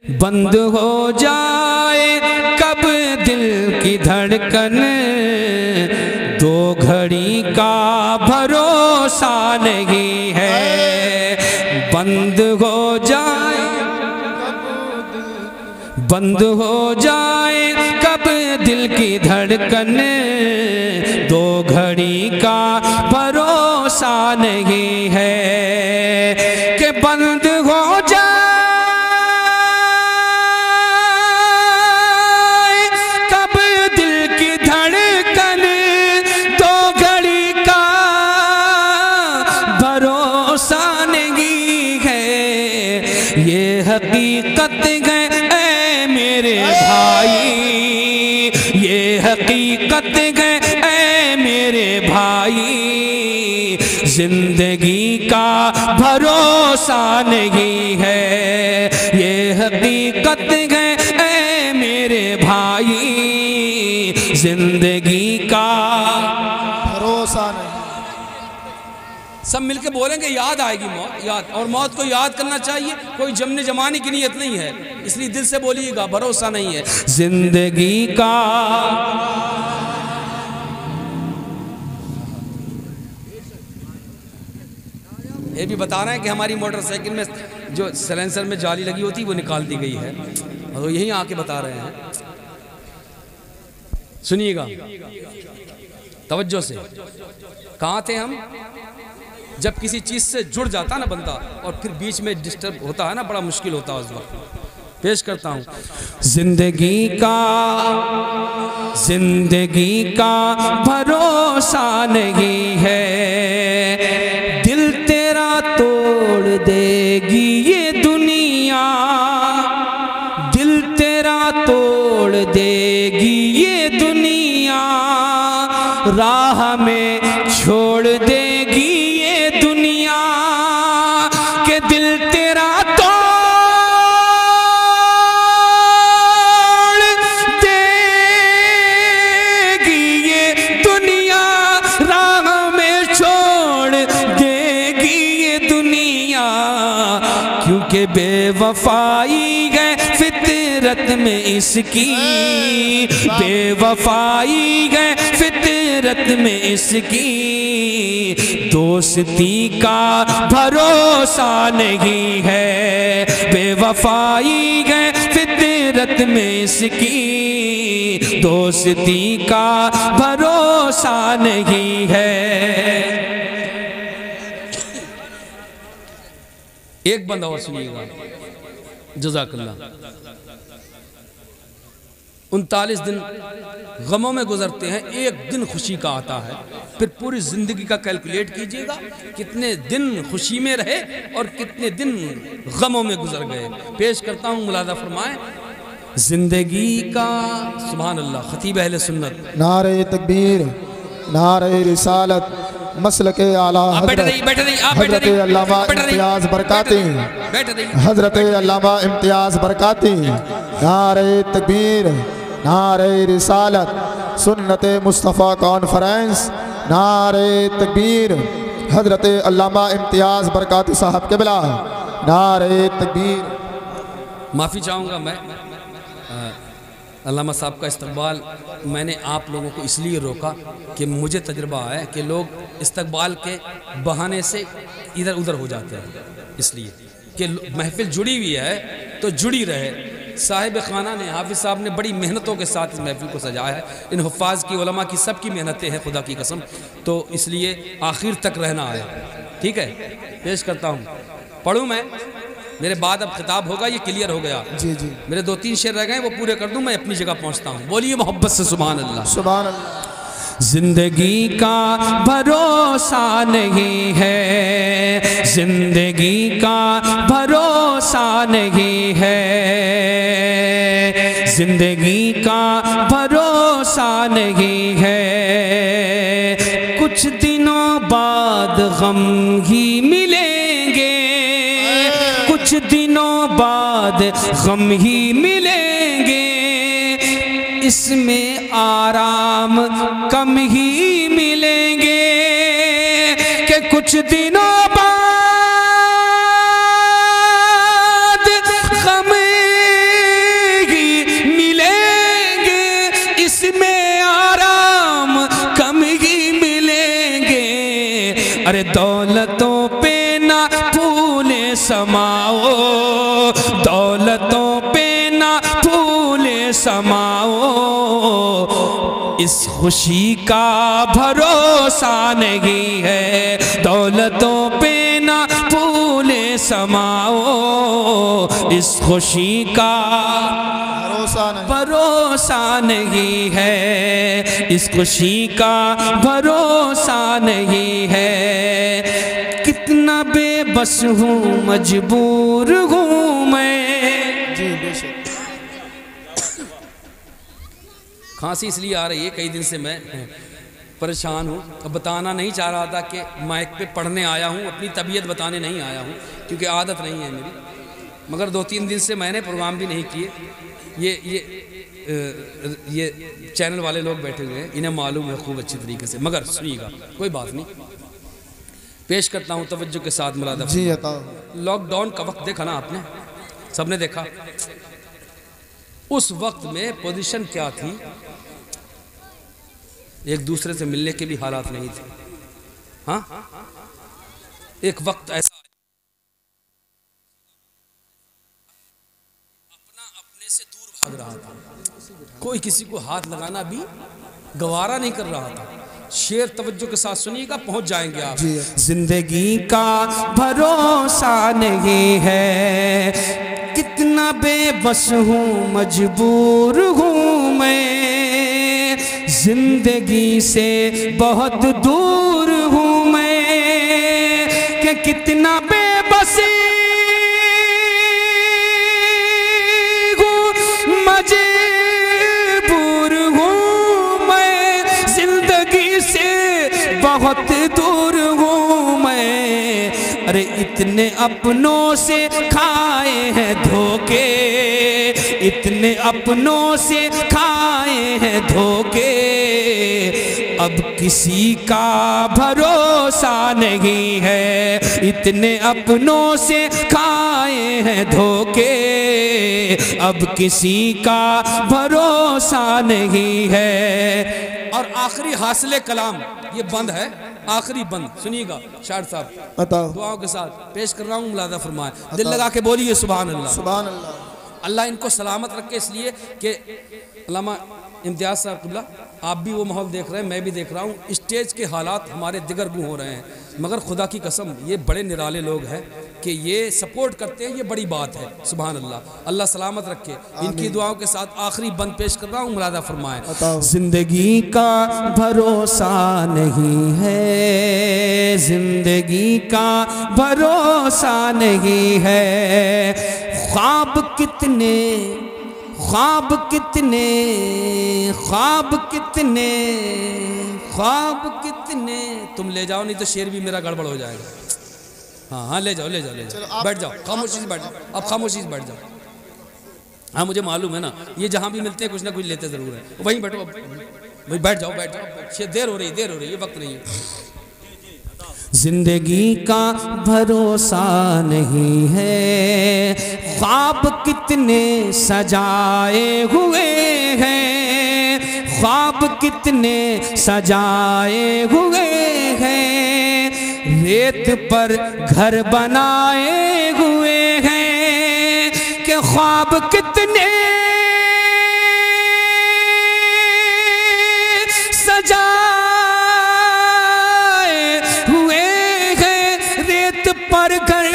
बंद हो जाए कब दिल की धड़कन, दो घड़ी का भरोसा नहीं है। बंद हो जाए, बंद हो जाए कब दिल की धड़कन, दो घड़ी का भरोसा नहीं है। कि बंद हो जाए कब दिल की धड़कन, दो घड़ी का भरोसा नहीं है। ये हकीकत है मेरे भाई, ये हकीकत है ऐ मेरे भाई, जिंदगी का भरोसा नहीं है। ये हकीकत है ऐ मेरे भाई, जिंदगी का भरोसा नहीं। सब मिलके बोलेंगे याद आएगी मौत, याद, और मौत को याद करना चाहिए। कोई जमने जमाने की नीयत नहीं है, इसलिए दिल से बोलिएगा, भरोसा नहीं है जिंदगी का। ये भी बता रहे हैं कि हमारी मोटरसाइकिल में जो साइलेंसर में जाली लगी होती वो निकाल दी गई है, और यहीं आके बता रहे हैं। सुनिएगा तवज्जो से। कहाँ थे हम? जब किसी चीज़ से जुड़ जाता ना बंदा और फिर बीच में डिस्टर्ब होता है ना, बड़ा मुश्किल होता है उस वक्त। पेश करता हूँ। जिंदगी का भरोसा नहीं है, दिल तेरा तोड़ देगी ये दुनिया, दिल तेरा तोड़ देगी ये दुनिया, राह में छोड़ देगी ये दुनिया, के दिल तेरा तोड़ देगी ये दुनिया, राह में छोड़ देगी ये दुनिया, क्योंकि बेवफाई है फितरत में इसकी, बेवफाई है फितरत में इसकी, दोस्ती का भरोसा नहीं है। बेवफाई है फितरत में इसकी, दोस्ती का भरोसा नहीं है। एक बंदा और सुनिएगा, जज़ाकल्लाह। 39 दिन गमों में गुजरते हैं, एक दिन खुशी का आता है, फिर पूरी जिंदगी का कैलकुलेट कीजिएगा कितने दिन खुशी में रहे और कितने दिन गमों में गुजर गए। पेश करता हूँ, मुलादा फरमाएं। जिंदगी का सुभान अल्लाह, खतीब अहले सुन्नत। नारे तकबीर, नारे रिसालत, मसलक आला हज़रत अल्लामा इम्तियाज़ बरकाती, हज़रत अल्लामा इम्तियाज़ बरकाती। नारे तकबीर, नारे रिसालत, सुन्नत मुस्तफ़ा कॉन्फ्रेंस, नारे तकबीर, हज़रत अल्लामा इम्तियाज़ बरकाती साहब के बिला, नारे तकबीर। माफ़ी चाहूँगा मैं, अल्लामा साहब का इस्तकबाल मैंने आप लोगों को इसलिए रोका कि मुझे तजुर्बा है कि लोग इस्तकबाल के बहाने से इधर उधर हो जाते हैं, इसलिए कि महफिल जुड़ी हुई है तो जुड़ी रहे। साहिब खाना ने, हाफिज़ साहब ने बड़ी मेहनतों के साथ इस महफिल को सजाया है। इन हुफ़ाज़ की, उलमा की, सब की मेहनतें हैं, खुदा की कसम, तो इसलिए आखिर तक रहना है। ठीक है, पेश करता हूँ, पढ़ूँ मैं, मेरे बाद अब खिताब होगा, ये क्लियर हो गया। जी जी, मेरे 2-3 शेर रह गए, वो पूरे कर दूं, मैं अपनी जगह पहुंचता हूं। बोलिए मोहब्बत से सुभान अल्लाह। सुभान अल्लाह। जिंदगी का भरोसा नहीं है, जिंदगी का भरोसा नहीं है, जिंदगी का भरोसा नहीं है। कुछ दिनों बाद गम ही मिलेंगे, कुछ दिनों बाद गम ही मिलेंगे, इसमें आराम कम ही मिलेंगे, कि कुछ दिनों बाद गम दौलतों पे ना फूले समाओ, इस खुशी का भरोसा नहीं है। दौलतों पे ना फूले समाओ, इस खुशी का भरोसा नहीं है, इस खुशी का भरोसा नहीं है। कितना बेबस हूँ, मजबूर हूँ मैं। जी बेशक। खांसी इसलिए आ रही है, कई दिन से मैं परेशान हूँ। अब बताना नहीं चाह रहा था कि माइक पे पढ़ने आया हूँ, अपनी तबीयत बताने नहीं आया हूँ, क्योंकि आदत नहीं है मेरी। मगर 2-3 दिन से मैंने प्रोग्राम भी नहीं किए। ये चैनल वाले लोग बैठे हुए हैं, इन्हें मालूम है खूब अच्छी तरीके से। मगर सुनिएगा, कोई बात नहीं, पेश करता हूँ तवज्जो के साथ। मुरादा जी लॉकडाउन का वक्त देखा ना आपने, सबने देखा। उस वक्त में पोजीशन क्या थी, एक दूसरे से मिलने के भी हालात नहीं थे। हाँ, एक वक्त ऐसा अपना अपने से दूर भाग रहा था, कोई किसी को हाथ लगाना भी गवारा नहीं कर रहा था। शेर तवज्जो के साथ सुनिएगा, पहुंच जाएंगे आप। जिंदगी का भरोसा नहीं है, कितना बेबस हूँ, मजबूर हूँ मैं। जिंदगी से बहुत दूर हूँ मैं, कि कितना बेबसी हूँ, मजबूर हूँ मैं। जिंदगी से बहुत दूर हूँ मैं। अरे इतने अपनों से खाए हैं धोखे, इतने अपनों से खाए हैं धोखे। अब किसी का भरोसा नहीं है, इतने अपनों से खाए हैं धोखे। अब किसी का भरोसा नहीं है। और आखिरी हासिले कलाम, ये बंद है, आखिरी बंद सुनिएगा। शायर साहब दुआओं के साथ पेश कर रहा हूँ, मुलादा फरमाए, दिल लगा के बोलिए सुभान अल्लाह। सुभान अल्लाह। अल्लाह इनको सलामत रखे, इसलिए कि अल्लामा इम्तियाज़ साहब कुल्ला, आप भी वो माहौल देख रहे हैं, मैं भी देख रहा हूँ। स्टेज के हालात हमारे दिगरगू हो रहे हैं, मगर खुदा की कसम ये बड़े निराले लोग हैं कि ये सपोर्ट करते हैं, ये बड़ी बात है। सुभान अल्लाह, अल्लाह सलामत रखे। इनकी दुआओं के साथ आखिरी बंद पेश कर रहा हूँ, मुरादा फरमाए। जिंदगी का भरोसा नहीं है, जिंदगी का भरोसा नहीं है। ख्वाब कितने, ख्वाब कितने, ख्वाब कितने, ख्वाब कितने। तुम ले जाओ, नहीं तो शेर भी मेरा गड़बड़ हो जाएगा। हाँ हाँ, ले जाओ ले जाओ ले जाओ, बैठ जाओ, खामोशी से बैठ जाओ, अब खामोशी से बैठ जाओ। हाँ मुझे मालूम है ना, ये जहाँ भी मिलते हैं कुछ ना कुछ लेते ज़रूर है। वहीं बैठो, भाई बैठ जाओ बैठ जाओ, देर हो रही, देर हो रही है, वक्त नहीं है। जिंदगी का भरोसा नहीं है, ख्वाब कितने सजाए हुए हैं, ख्वाब कितने सजाए हुए हैं। रेत पर घर बनाए हुए हैं, कि ख्वाब कितने सजाए हुए हैं, रेत पर घर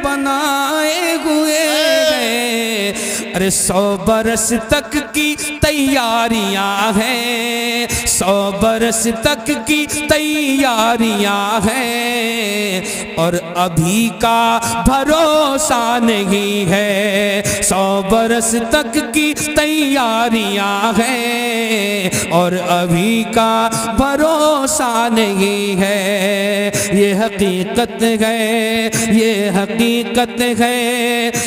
बनाए हुए हैं। अरे 100 बरस तक की तैयारियां हैं, 100 बरस तक की तैयारियां हैं, और अभी का भरोसा नहीं है। 100 बरस तक की तैयारियां हैं, और अभी का भरोसा नहीं है। ये हकीकत है, ये हकीकत है,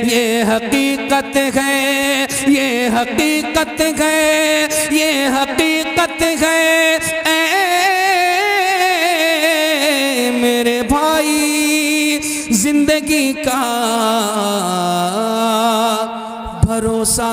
ये हकीकत है, ये हकीकत है, ये हकीकत है। ऐ मेरे भाई, जिंदगी का भरोसा